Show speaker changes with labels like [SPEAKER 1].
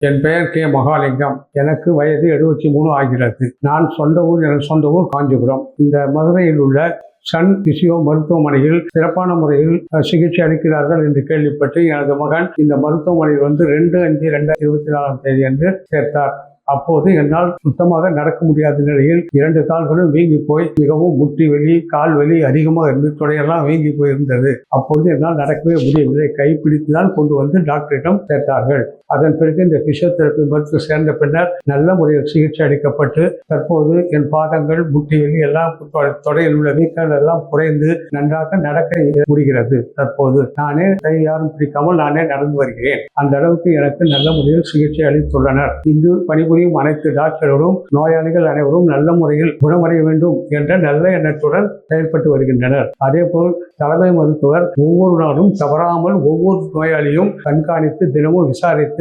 [SPEAKER 1] என் பெயர் கே. மகாலிங்கம். எனக்கு வயது 73 ஆகிறது. எனது சொந்த ஊர் காஞ்சிபுரம். இந்த மதுரையில் உள்ள சன் பிசியோ மருத்துவமனையில் சிறப்பான முறையில் சிகிச்சை அளிக்கிறார்கள் என்று கேள்விப்பட்டு எனது மகன் இந்த மருத்துவமனையில் 2/5/2024 அன்று சேர்த்தார். அப்போது என்னால் சுத்தமாக நடக்க முடியாத நிலையில் 2 கால்களும் வீங்கி போய் மிகவும் முட்டி வலி, கால் வலி அதிகமாக இருந்து தொடையெல்லாம் வீங்கி போயிருந்தது. அப்போது என்னால் நடக்கவே முடியவில்லை. கைப்பிடித்து தான் கொண்டு வந்து டாக்டரிடம் சேர்த்தார்கள். அதன் பிறகு இந்த பிசியோதெரபி மருத்துவ சேர்ந்த பின்னர் நல்ல முறையில் சிகிச்சை அளிக்கப்பட்டு தற்போது என் பாதங்கள், முட்டி வலி எல்லாம், தொடையில் உள்ள வீக்கங்கள் எல்லாம் குறைந்து நன்றாக நடக்க முடிகிறது. தற்போது நானே கை யாரும் பிடிக்காமல் நானே நடந்து வருகிறேன். அந்த அளவுக்கு எனக்கு நல்ல முறையில் சிகிச்சை அளித்துள்ளனர். இங்கு பணிபுரியும் அனைத்து டாக்டர்களும் நோயாளிகள் அனைவரும் நல்ல முறையில் குணமடைய வேண்டும் என்ற நல்ல எண்ணத்துடன் செயல்பட்டு வருகின்றனர். அதேபோல் தலைமை மருத்துவர் ஒவ்வொரு நாளும் தவறாமல் ஒவ்வொரு நோயாளியும் கண்காணித்து தினமும் விசாரித்து